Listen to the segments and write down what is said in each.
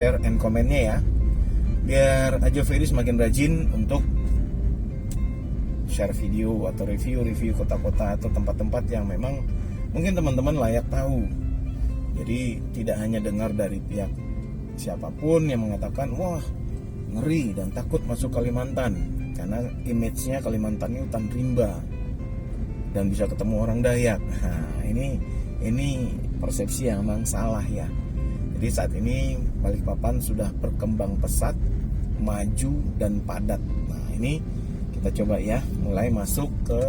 share and komennya ya, biar Ajo Ferry semakin rajin untuk share video atau review kota-kota atau tempat-tempat yang memang mungkin teman-teman layak tahu. Jadi tidak hanya dengar dari pihak siapapun yang mengatakan wah ngeri dan takut masuk Kalimantan karena image-nya Kalimantan ini hutan rimba dan bisa ketemu orang Dayak. Nah, ini persepsi yang memang salah ya. Jadi saat ini Balikpapan sudah berkembang pesat, maju dan padat. Nah ini kita coba ya, mulai masuk ke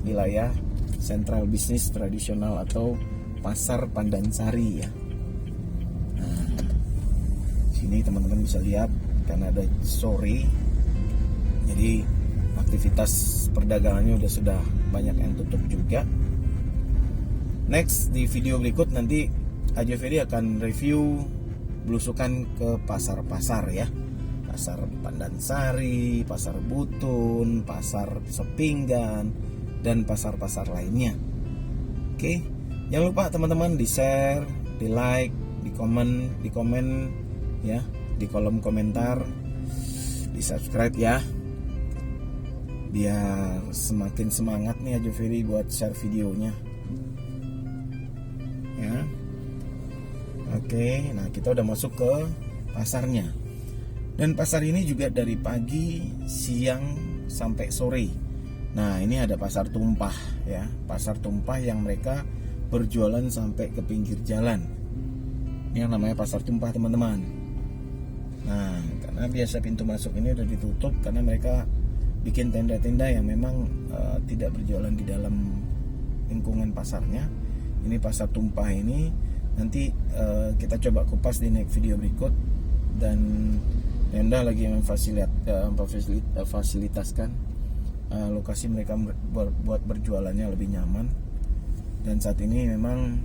wilayah sentral bisnis tradisional atau pasar Pandansari ya. Nah, sini teman-teman bisa lihat karena ada sore, jadi aktivitas perdagangannya sudah banyak yang tutup juga. Next di video berikut nanti Ajo Ferry akan review belusukan ke pasar-pasar ya. Pasar Pandansari, Pasar Butun, Pasar Sepinggan, dan pasar-pasar lainnya. Oke, jangan lupa teman-teman di-share, di-like, di-komen ya, di kolom komentar, di-subscribe ya. Biar semakin semangat nih Ajo Ferry buat share videonya. Ya. Oke, nah kita udah masuk ke pasarnya. Dan pasar ini juga dari pagi, siang, sampai sore. Nah ini ada pasar tumpah ya. Pasar tumpah yang mereka berjualan sampai ke pinggir jalan. Ini yang namanya pasar tumpah teman-teman. Nah karena biasa pintu masuk ini udah ditutup karena mereka bikin tenda-tenda yang memang tidak berjualan di dalam lingkungan pasarnya. Ini pasar tumpah ini nanti kita coba kupas di next video berikut. Dan Pemda lagi memfasilitasikan lokasi mereka buat berjualannya lebih nyaman. Dan saat ini memang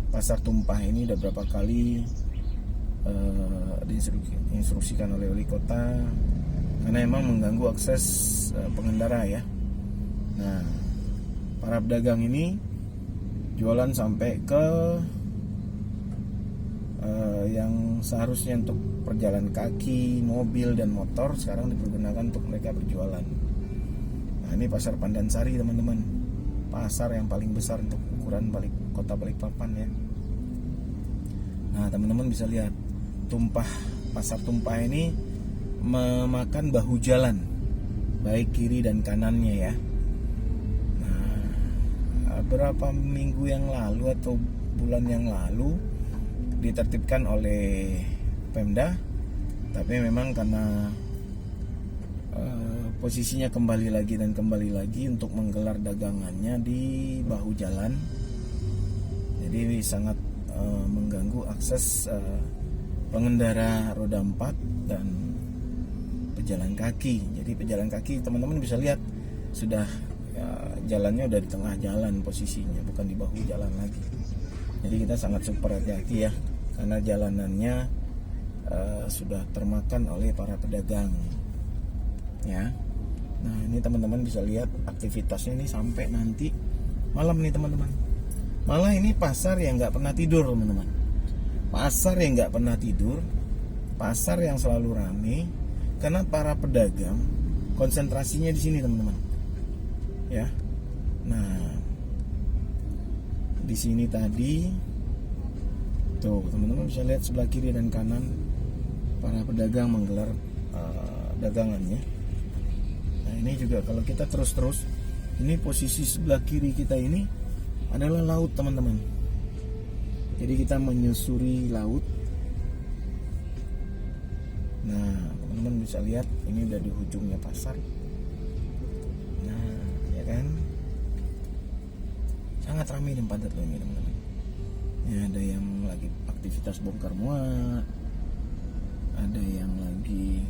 pasar tumpah ini udah berapa kali diinstruksikan oleh wali kota karena memang mengganggu akses pengendara ya. Nah para pedagang ini jualan sampai ke yang seharusnya untuk perjalanan kaki, mobil dan motor sekarang dipergunakan untuk mereka berjualan. Nah ini pasar Pandansari teman-teman, pasar yang paling besar untuk ukuran kota Balikpapan ya. Nah teman-teman bisa lihat pasar tumpah ini memakan bahu jalan baik kiri dan kanannya ya. Nah beberapa minggu yang lalu atau bulan yang lalu ditertibkan oleh Pemda, tapi memang karena posisinya kembali lagi untuk menggelar dagangannya di bahu jalan, jadi sangat mengganggu akses pengendara roda 4 dan pejalan kaki. Jadi pejalan kaki teman-teman bisa lihat sudah jalannya udah di tengah jalan posisinya, bukan di bahu jalan lagi. Jadi kita sangat super hati-hati ya, karena jalanannya sudah termakan oleh para pedagang ya. Nah ini teman-teman bisa lihat aktivitasnya ini sampai nanti malam nih teman-teman. Malah ini pasar yang nggak pernah tidur teman-teman. Pasar yang nggak pernah tidur, pasar yang selalu ramai karena para pedagang konsentrasinya di sini teman-teman ya. Nah di sini tadi tuh teman-teman bisa lihat sebelah kiri dan kanan para pedagang menggelar dagangannya. Nah ini juga kalau kita terus ini posisi sebelah kiri kita ini adalah laut teman-teman. Jadi kita menyusuri laut. Nah teman-teman bisa lihat ini udah di ujungnya pasar. Nah ya kan, sangat ramai dan padat loh ini teman-teman. Ya, ada yang lagi aktivitas bongkar muat, ada yang lagi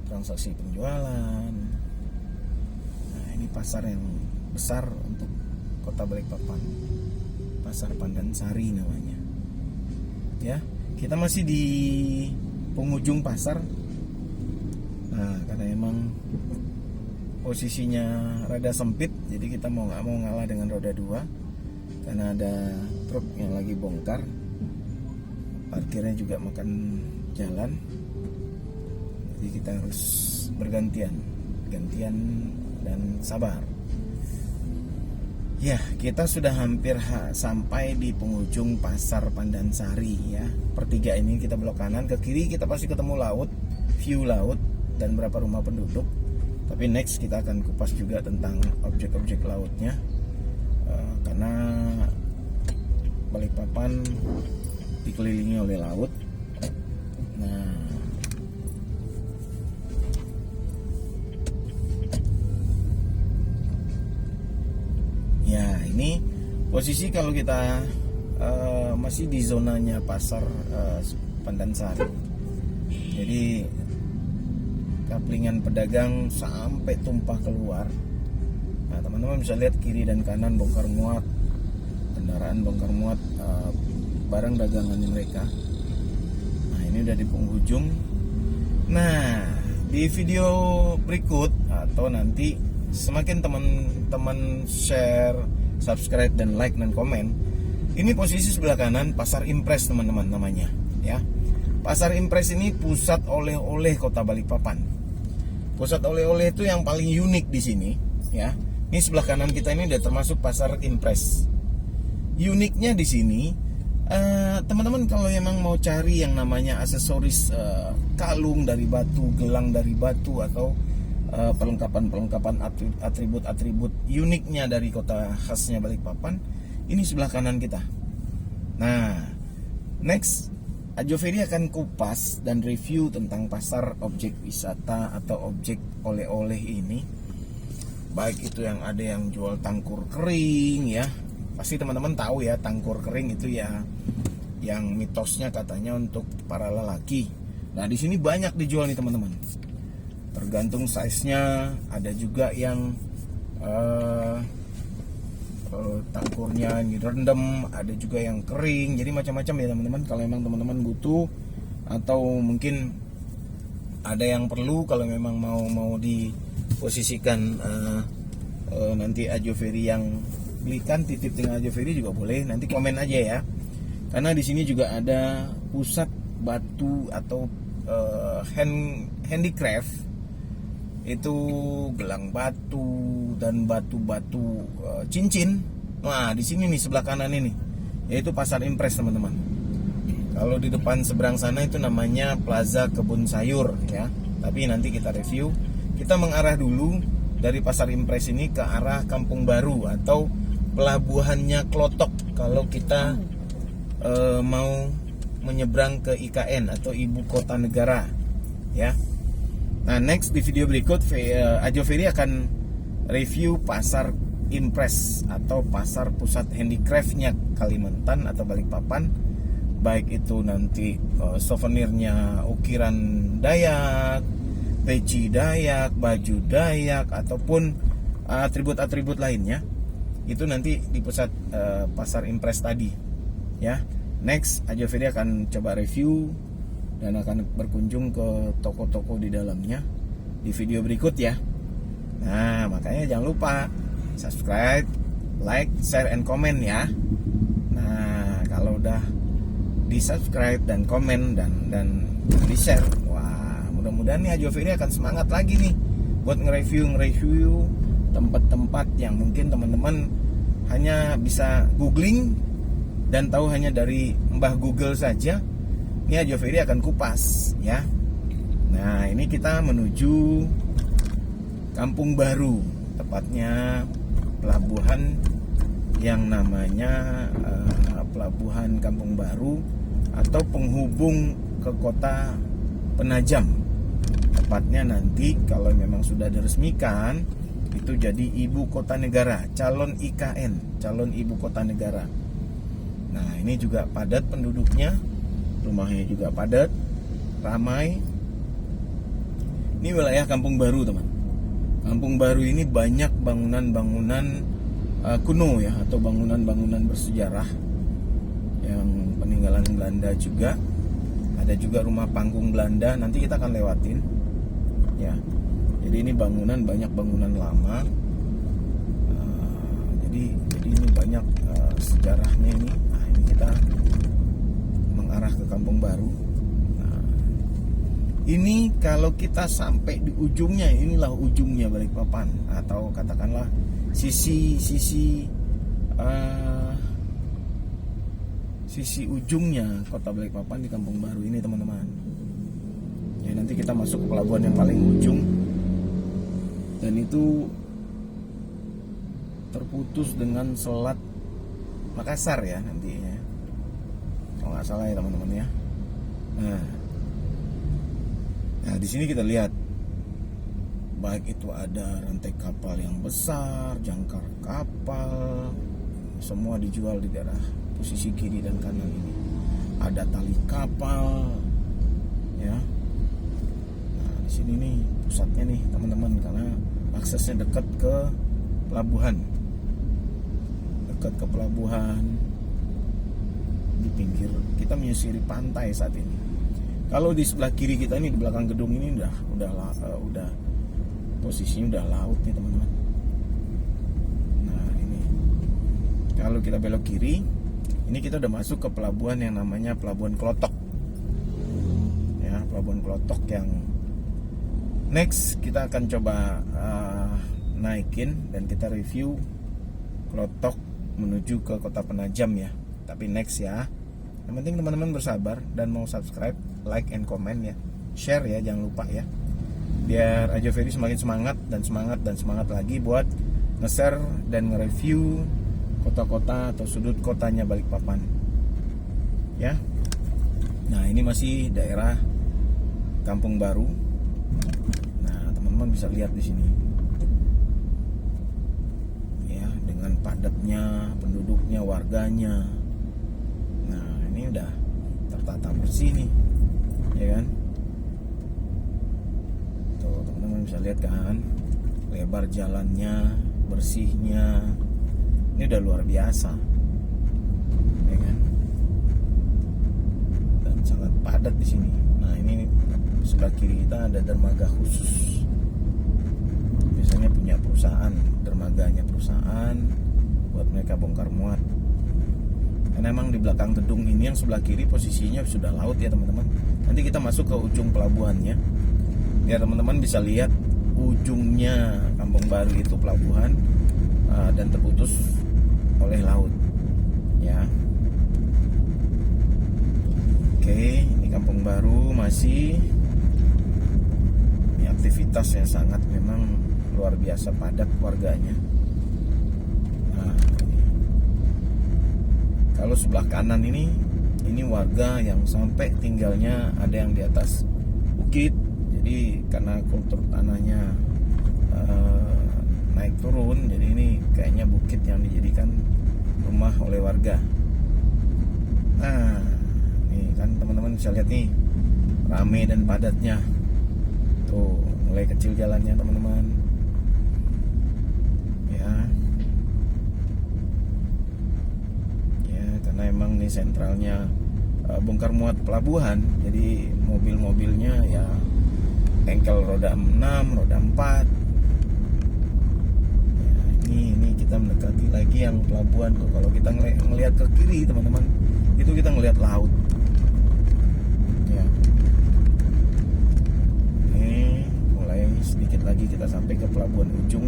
transaksi penjualan. Nah ini pasar yang besar untuk kota Balikpapan, pasar Pandansari namanya ya. Kita masih di penghujung pasar. Nah karena emang posisinya rada sempit, jadi kita mau nggak mau ngalah dengan roda 2 karena ada truk yang lagi bongkar. parkirnya juga makan jalan. Jadi kita harus gantian dan sabar. Ya, kita sudah hampir sampai di penghujung Pasar Pandansari ya. Pertiga ini kita belok kanan, ke kiri kita pasti ketemu laut, view laut dan berapa rumah penduduk. Tapi next kita akan kupas juga tentang objek-objek lautnya, karena Balikpapan dikelilingi oleh laut. Nah, ya ini posisi kalau kita masih di zonanya Pasar Pandansari. Jadi kaplingan pedagang sampai tumpah keluar. Nah, teman-teman bisa lihat kiri dan kanan bongkar muat, kendaraan bongkar muat barang dagangan mereka. Nah, ini udah di penghujung. Nah, di video berikut atau nanti semakin teman-teman share, subscribe dan like dan komen. Ini posisi sebelah kanan Pasar Impres teman-teman namanya ya. Pasar Impres ini pusat oleh-oleh Kota Balikpapan. Pusat oleh-oleh itu yang paling unik di sini ya. Ini sebelah kanan kita ini udah termasuk Pasar Impres. Uniknya di sini teman-teman kalau emang mau cari yang namanya aksesoris kalung dari batu, gelang dari batu atau perlengkapan atribut-atribut uniknya dari kota khasnya Balikpapan, ini sebelah kanan kita. Nah, next Ajo Ferry akan kupas dan review tentang pasar objek wisata atau objek oleh-oleh ini. Baik itu yang ada yang jual tangkur kering ya. Pasti teman-teman tahu ya, tangkur kering itu ya yang mitosnya katanya untuk para lelaki. Nah, di sini banyak dijual nih teman-teman. Tergantung size-nya, ada juga yang tangkurnya direndam, ada juga yang kering. Jadi macam-macam ya teman-teman. Kalau memang teman-teman butuh atau mungkin ada yang perlu, kalau memang mau diposisikan nanti Ajo Ferry yang belikan, titip dengan Ajo Ferry juga boleh. Nanti komen aja ya. Karena di sini juga ada pusat batu atau handicraft. Itu gelang batu dan batu-batu cincin. Nah, di sini nih sebelah kanan ini, yaitu Pasar Impres teman-teman. Kalau di depan seberang sana itu namanya Plaza Kebun Sayur ya. Tapi nanti kita review. Kita mengarah dulu dari Pasar Impres ini ke arah Kampung Baru atau pelabuhannya Klotok kalau kita mau menyeberang ke IKN atau Ibu Kota Negara ya. Nah, next di video berikut Ajo Ferry akan review Pasar Impres atau pasar pusat handicraftnya Kalimantan atau Balikpapan. Baik itu nanti souvenirnya ukiran Dayak, peci Dayak, baju Dayak ataupun atribut-atribut lainnya. Itu nanti di pusat Pasar Impres tadi ya. Next Ajo Ferry akan coba review dan akan berkunjung ke toko-toko di dalamnya di video berikut ya. Nah, makanya jangan lupa subscribe, like, share, and komen ya. Nah, kalau udah di subscribe dan komen dan di share, wah, mudah-mudahan nih Ajo Ferry akan semangat lagi nih buat nge-review tempat-tempat yang mungkin teman-teman hanya bisa googling dan tahu hanya dari Mbah Google saja. Ini Ajo Ferry akan kupas ya. Nah, ini kita menuju Kampung Baru, tepatnya pelabuhan yang namanya Pelabuhan Kampung Baru atau penghubung ke kota Penajam. Tepatnya nanti kalau memang sudah diresmikan itu jadi Ibu Kota Negara, calon IKN, calon Ibu Kota Negara. Nah, ini juga padat penduduknya. Rumahnya juga padat, ramai. Ini wilayah Kampung Baru teman. Kampung Baru ini banyak bangunan-bangunan kuno ya, atau bangunan-bangunan bersejarah yang peninggalan Belanda juga. Ada juga rumah panggung Belanda, nanti kita akan lewatin ya. Jadi ini bangunan, banyak bangunan lama. Jadi ini banyak sejarahnya ini. Nah, ini kita mengarah ke Kampung Kampung Baru. Nah, ini kalau kita sampai di ujungnya, inilah ujungnya Balikpapan, atau katakanlah sisi ujungnya kota Balikpapan di Kampung Baru ini teman-teman. Ya, nanti kita masuk ke pelabuhan yang paling ujung, dan itu terputus dengan Selat Makassar ya nantinya, kalau nggak salah ya teman-teman ya. Nah di sini kita lihat baik itu ada rantai kapal yang besar, jangkar kapal, semua dijual di daerah posisi kiri dan kanan ini. Ada tali kapal, ya. Nah di sini nih pusatnya nih teman-teman, karena aksesnya dekat ke pelabuhan. Dekat ke pelabuhan, di pinggir, kita menyusuri pantai saat ini. Kalau di sebelah kiri kita ini, di belakang gedung ini udah posisinya udah laut nih teman-teman. Nah ini kalau kita belok kiri, ini kita udah masuk ke pelabuhan yang namanya Pelabuhan Klotok. Ya, Pelabuhan Klotok yang next kita akan coba naikin dan kita review Klotok menuju ke Kota Penajam ya. Tapi next ya. Yang penting teman-teman bersabar dan mau subscribe, like and comment ya. Share ya, jangan lupa ya. Biar Ajo Ferry semakin semangat lagi buat nge-share dan nge-review kota-kota atau sudut kotanya Balikpapan. Ya. Nah, ini masih daerah Kampung Baru. Nah, teman-teman bisa lihat di sini. Dengan padatnya penduduknya, warganya. Nah ini udah tertata bersih nih, ya kan. Tuh teman-teman bisa lihat kan, lebar jalannya, bersihnya, ini udah luar biasa, ya kan. Dan sangat padat di sini. Nah ini sebelah kiri kita ada dermaga khusus. Biasanya punya perusahaan, dermaganya perusahaan buat mereka bongkar muat. Dan emang di belakang gedung ini yang sebelah kiri posisinya sudah laut ya teman-teman. Nanti kita masuk ke ujung pelabuhannya, biar teman-teman bisa lihat ujungnya Kampung Baru itu pelabuhan dan terputus oleh laut. Ya. Oke, ini Kampung Baru masih ini aktivitas yang sangat memang luar biasa padat warganya. Nah, kalau sebelah kanan ini warga yang sampai tinggalnya ada yang di atas bukit. Jadi karena kultur tanahnya naik turun, jadi ini kayaknya bukit yang dijadikan rumah oleh warga. Nah, nih kan teman-teman bisa lihat nih, rame dan padatnya. Tuh, mulai kecil jalannya teman-teman. Karena emang nih sentralnya bongkar muat pelabuhan, jadi mobil-mobilnya ya engkel roda 6, roda 4. Ya, ini kita mendekati lagi yang pelabuhan tuh. Kalau kita ngelihat ke kiri teman-teman, itu kita ngelihat laut. Ya. Ini mulai sedikit lagi kita sampai ke pelabuhan ujung.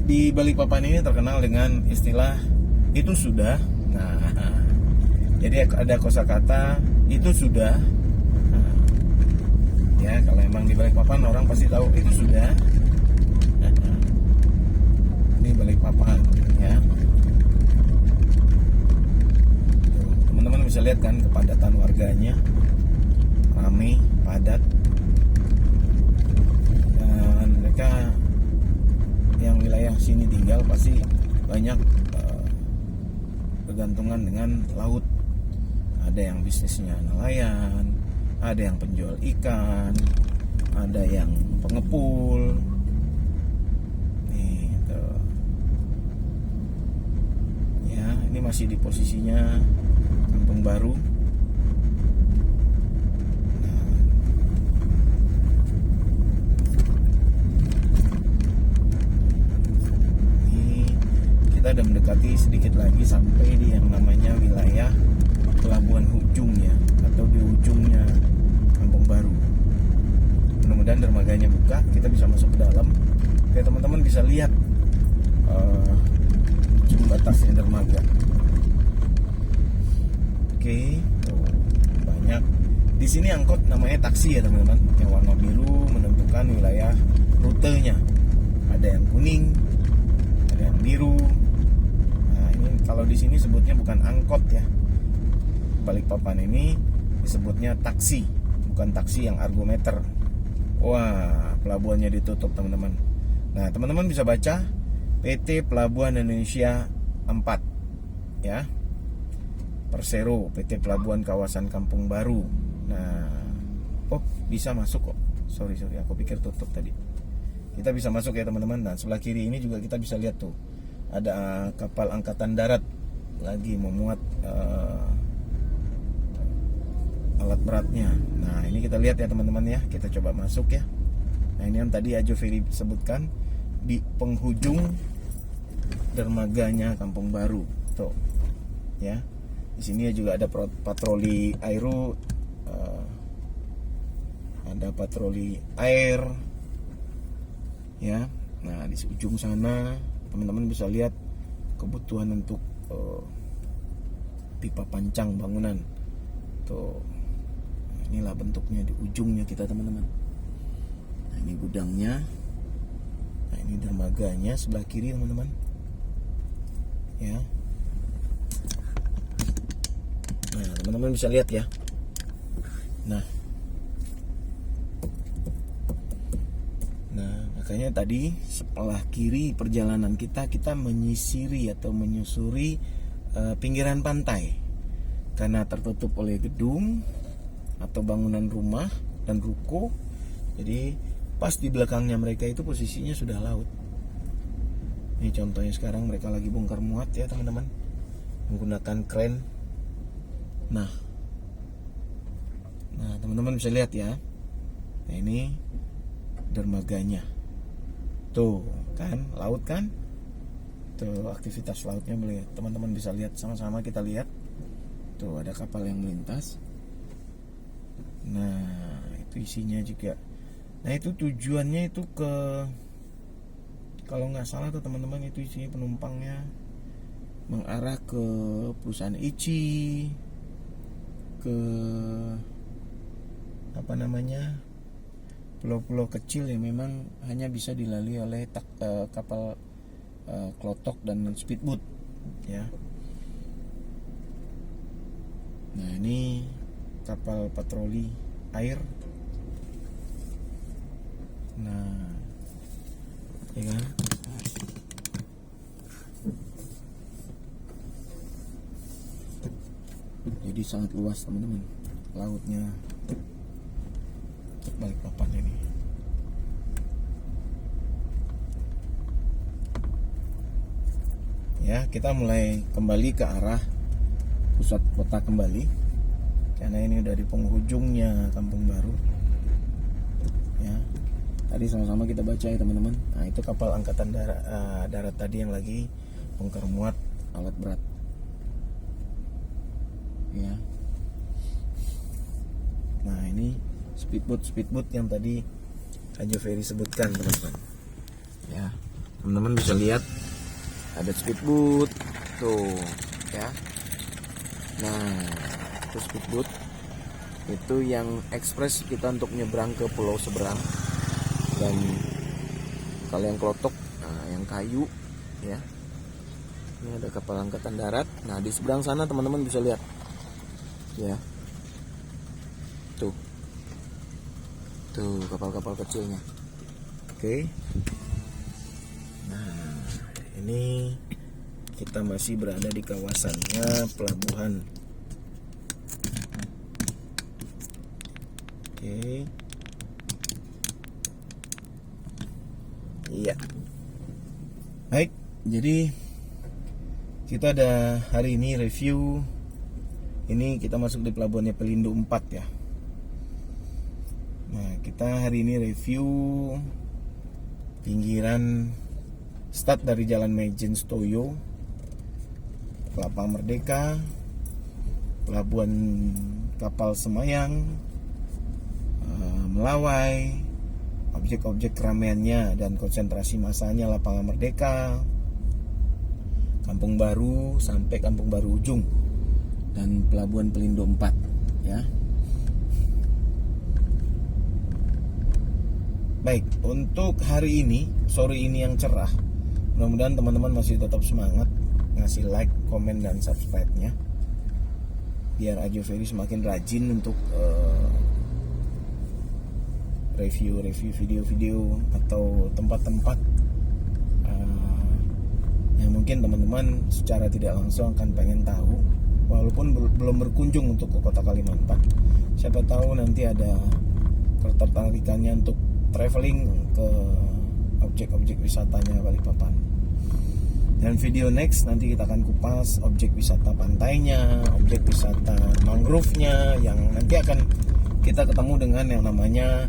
Di Balikpapan ini terkenal dengan istilah itu sudah. Nah, jadi ada kosakata itu sudah. Nah, ya kalau emang di Balikpapan orang pasti tahu itu sudah. Ini Balikpapan ya. Teman-teman bisa lihat kan kepadatan warganya, ramai, padat. Dan mereka yang wilayah sini tinggal pasti banyak bergantungan dengan laut. Ada yang bisnisnya nelayan, ada yang penjual ikan, ada yang pengepul. Nih, tuh. Ya, ini masih di posisinya Kampung Baru. mendekati sedikit lagi sampai di yang namanya wilayah Pelabuhan Hujung ya, atau di ujungnya Kampung Baru. Mudah-mudahan dermaganya buka, kita bisa masuk ke dalam. Oke, teman-teman bisa lihat ujung batasnya dermaga. Oke, tuh banyak. Di sini angkot namanya taksi ya teman-teman, yang warna biru menentukan wilayah rutenya. Ada yang kuning, ada yang biru. Nah ini kalau di sini sebutnya bukan angkot ya. Balikpapan ini disebutnya taksi, bukan taksi yang argometer. Wah, pelabuhannya ditutup teman-teman. Nah teman-teman bisa baca PT Pelabuhan Indonesia 4 ya, Persero, PT Pelabuhan Kawasan Kampung Baru. Nah, oh bisa masuk kok. Sorry, aku pikir tutup tadi. Kita bisa masuk ya teman-teman. Nah sebelah kiri ini juga kita bisa lihat tuh, ada kapal angkatan darat lagi memuat alat beratnya. Nah ini kita lihat ya teman-teman ya. Kita coba masuk ya. Nah ini yang tadi Ajo Ferry sebutkan, di penghujung dermaganya Kampung Baru tuh ya. Di sini juga ada patroli aero, ada patroli air ya. Nah di ujung sana teman-teman bisa lihat kebutuhan untuk pipa pancang bangunan tuh. Inilah bentuknya di ujungnya kita teman-teman. Nah ini gudangnya. Nah ini dermaganya sebelah kiri teman-teman ya. Nah teman-teman bisa lihat ya. Nah makanya tadi sebelah kiri perjalanan kita menyisiri atau menyusuri pinggiran pantai, karena tertutup oleh gedung atau bangunan rumah dan ruko. Jadi pas di belakangnya mereka itu posisinya sudah laut. Ini contohnya sekarang mereka lagi bongkar muat ya teman-teman, menggunakan kren. Nah teman-teman bisa lihat ya. Nah ini dermaganya tuh kan, laut kan tuh, aktivitas lautnya boleh teman-teman bisa lihat, sama-sama kita lihat tuh, ada kapal yang melintas. Nah itu isinya juga. Nah itu tujuannya itu ke, kalau nggak salah tuh teman-teman, itu isinya penumpangnya mengarah ke perusahaan Ichi, ke apa namanya, pulau-pulau kecil yang memang hanya bisa dilalui oleh kapal klotok dan speedboat ya. Nah ini kapal patroli air. Nah ya kan, jadi sangat luas teman-teman lautnya Balikpapan ini. Ya, kita mulai kembali ke arah pusat kota kembali, karena ini udah di penghujungnya Kampung Baru. Ya, tadi sama-sama kita baca ya teman-teman. Nah itu kapal angkatan darat tadi yang lagi bongkar muat alat berat. Ya. Nah ini speedboat yang tadi Ajo Ferry sebutkan teman-teman. Ya, teman-teman bisa lihat ada speedboat tuh ya. Nah itu speedboat itu yang ekspres kita untuk nyebrang ke pulau seberang. Dan kalau yang klotok, nah yang kayu ya, ini ada kapal angkatan darat. Nah di seberang sana teman-teman bisa lihat ya, tuh kapal-kapal kecilnya. Oke. Nah ini kita masih berada di kawasannya pelabuhan. Oke. Iya. Baik, jadi kita ada hari ini review. Ini kita masuk di pelabuhannya Pelindo 4 ya. Nah, kita hari ini review pinggiran start dari Jalan Majen Stoyo Lapang Merdeka, Pelabuhan Kapal Semayang, Melawai, objek-objek keramaiannya dan konsentrasi masanya Lapangan Merdeka, Kampung Baru sampai Kampung Baru Ujung, dan Pelabuhan Pelindo 4 ya. Baik, untuk hari ini, sore ini yang cerah, mudah-mudahan teman-teman masih tetap semangat ngasih like, komen, dan subscribe-nya, biar Ajo Ferry semakin rajin untuk review video-video atau tempat-tempat yang mungkin teman-teman secara tidak langsung akan pengen tahu, walaupun belum berkunjung untuk ke kota Kalimantan. Siapa tahu nanti ada ketertarikannya untuk traveling ke objek-objek wisatanya Balikpapan. Dan video next nanti kita akan kupas objek wisata pantainya, objek wisata mangrove-nya, yang nanti akan kita ketemu dengan yang namanya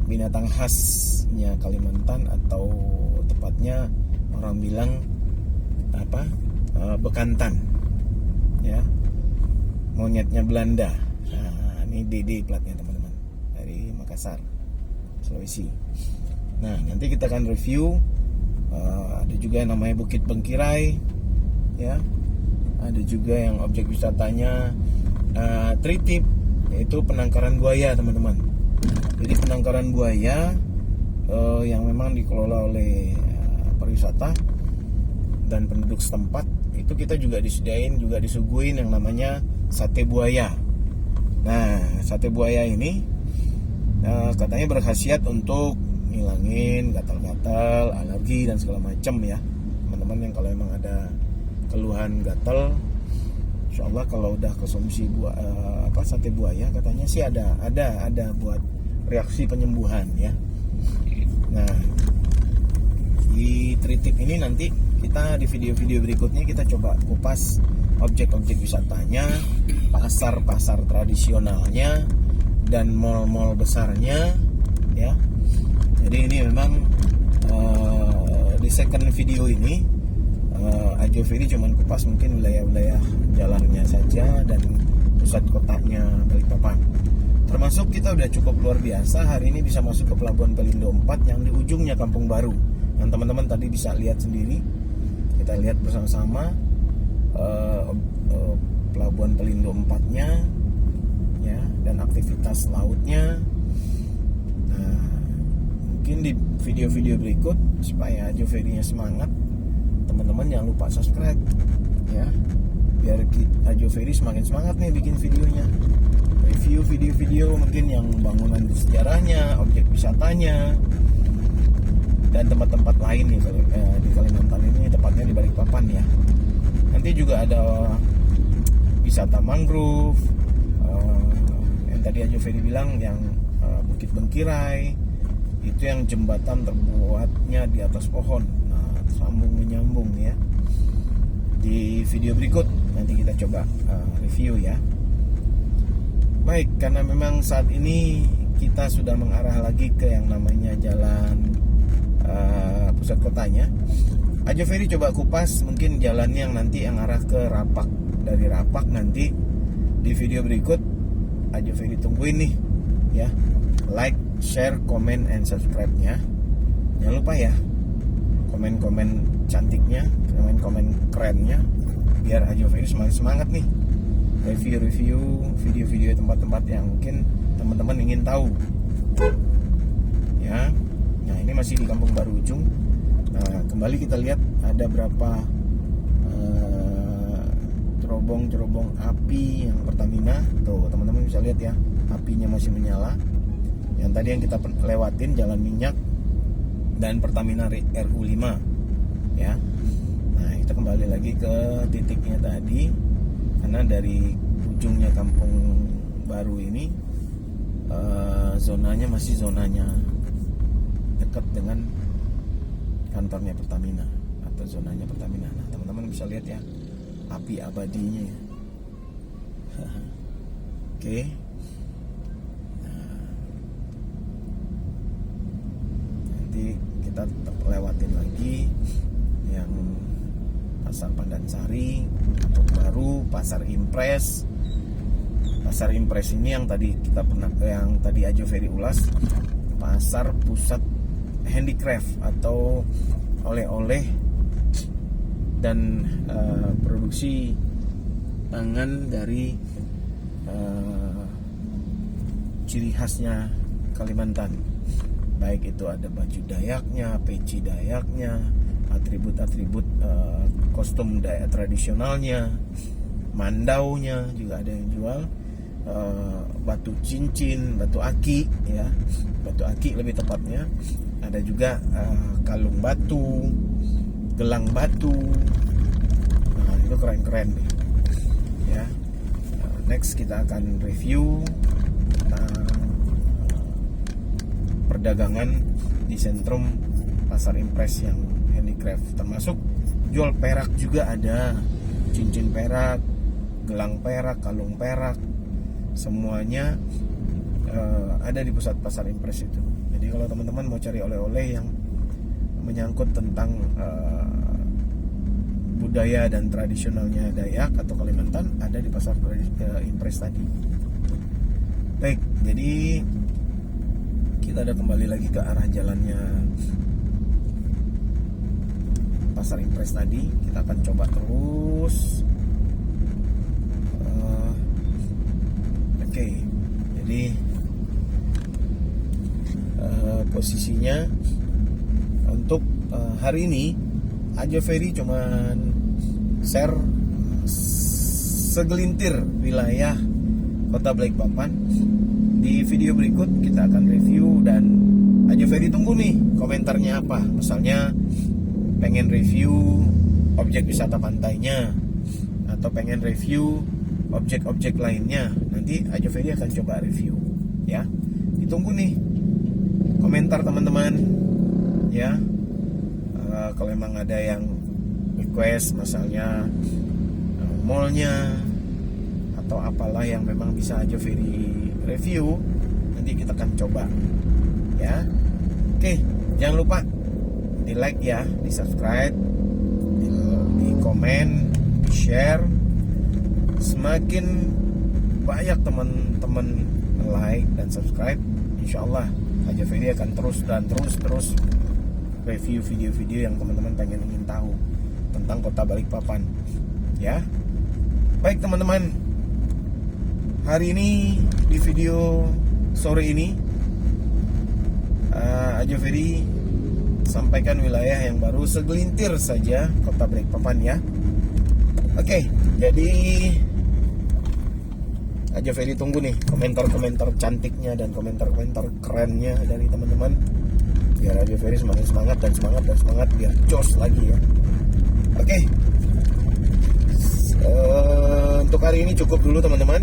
binatang khasnya Kalimantan, atau tepatnya orang bilang bekantan ya, monyetnya Belanda. Nah, ini DD platnya teman-teman, dari Makassar, Sulawesi. Nah, nanti kita akan review. Ada juga yang namanya Bukit Bengkirai ya, ada juga yang objek wisatanya Tritip, yaitu penangkaran buaya teman-teman. Jadi penangkaran buaya yang memang dikelola oleh pariwisata dan penduduk setempat, itu kita juga disuguhin yang namanya sate buaya. Nah, sate buaya ini katanya berkhasiat untuk ngilangin gatal-gatal, alergi, dan segala macam ya teman-teman. Yang kalau emang ada keluhan gatal, insya Allah kalau udah konsumsi sate buaya, katanya sih ada buat reaksi penyembuhan ya. Nah, di Tritip ini nanti kita di video-video berikutnya kita coba kupas objek-objek wisatanya, pasar-pasar tradisionalnya, dan mall-mall besarnya ya. Jadi ini memang di second video ini Ajo Ferry cuman kupas mungkin wilayah-wilayah jalannya saja dan pusat kotanya Balikpapan. Termasuk kita udah cukup luar biasa hari ini bisa masuk ke Pelabuhan Pelindo 4 yang di ujungnya Kampung Baru, yang teman-teman tadi bisa lihat sendiri. Kita lihat bersama-sama Pelabuhan Pelindo 4-nya ya, dan aktivitas lautnya. Nah, mungkin di video-video berikut supaya Ajo Ferry-nya semangat, teman-teman jangan lupa subscribe ya, biar Ajo Ferry semakin semangat nih bikin videonya, review video-video mungkin yang bangunan sejarahnya, objek wisatanya, dan tempat-tempat lain nih di Kalimantan ini, tepatnya di Balikpapan ya. Nanti juga ada wisata mangrove yang tadi Ajo Ferry bilang, yang Bukit Bengkirai itu yang jembatan terbuatnya di atas pohon. Nah, sambung menyambung ya. Di video berikut nanti kita coba review ya. Baik, karena memang saat ini kita sudah mengarah lagi ke yang namanya jalan pusat kotanya, Ajo Ferry coba kupas mungkin jalannya yang nanti yang arah ke Rapak. Dari Rapak nanti di video berikut Ajo Ferry tungguin nih ya. Like, share, comment, and subscribe-nya. Jangan lupa ya, komen-komen cantiknya, komen-komen kerennya, biar Ajo Ferry semakin semangat nih review video-video tempat-tempat yang mungkin teman-teman ingin tahu ya. Nah, ini masih di Kampung Baru Ujung. Nah, kembali kita lihat ada berapa cerobong api yang Pertamina. Tuh teman-teman bisa lihat ya, apinya masih menyala. Yang tadi yang kita lewatin jalan minyak dan Pertamina RU5 ya. Nah, kita kembali lagi ke titiknya tadi, karena dari ujungnya Kampung Baru ini zonanya masih zonanya dekat dengan kantornya Pertamina atau zonanya Pertamina. Nah, teman-teman bisa lihat ya api abadinya ya. Oke. Nanti kita tetap lewatin lagi yang Pasar Pandansari, baru Pasar Impres. Pasar Impres ini yang tadi Ajo Ferry ulas, pasar pusat handicraft atau oleh-oleh dan produksi tangan dari ciri khasnya Kalimantan. Baik itu ada baju Dayaknya, peci Dayaknya, atribut-atribut kostum Dayak tradisionalnya, mandaunya juga ada yang jual, batu cincin, batu aki ya, batu aki lebih tepatnya. Ada juga kalung batu, gelang batu. Nah, itu keren-keren nih. Ya. Next kita akan review perdagangan di sentrum Pasar Impres yang handicraft, termasuk jual perak juga ada, cincin perak, gelang perak, kalung perak, semuanya ada di pusat Pasar Impres itu. Jadi kalau teman-teman mau cari oleh-oleh yang menyangkut tentang budaya dan tradisionalnya Dayak atau Kalimantan, ada di Pasar Impres tadi. Baik, jadi kita ada kembali lagi ke arah jalannya Pasar Impres tadi. Kita akan coba terus. Oke, jadi posisinya untuk hari ini Ajo Ferry cuman share segelintir wilayah Kota Balikpapan. Di video berikut kita akan review, dan Ajo Ferry tunggu nih komentarnya apa. Misalnya pengen review objek wisata pantainya atau pengen review objek-objek lainnya, nanti Ajo Ferry akan coba review ya. Ditunggu nih komentar teman-teman ya. Kalau emang ada yang request misalnya mallnya atau apalah yang memang bisa Ajo Ferry review, nanti kita akan coba ya. Oke, jangan lupa di like ya, di subscribe, di komen, di share. Semakin banyak teman-teman like dan subscribe, insya Allah Ajo Ferry akan terus review video-video yang teman-teman ingin tahu tentang Kota Balikpapan ya. Baik teman-teman, hari ini di video sore ini Ajo Ferry sampaikan wilayah yang baru segelintir saja Kota Balikpapan ya. Oke, jadi Ajo Ferry tunggu nih komentar-komentar cantiknya dan komentar-komentar kerennya dari teman-teman, biar Ajo Ferry semakin semangat biar jos lagi ya. Oke. Untuk hari ini cukup dulu teman-teman.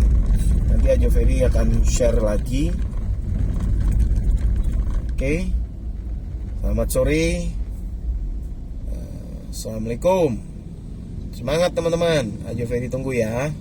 Nanti Ajo Ferry akan share lagi. Oke. Selamat sore. Assalamualaikum. Semangat teman-teman. Ajo Ferry tunggu ya.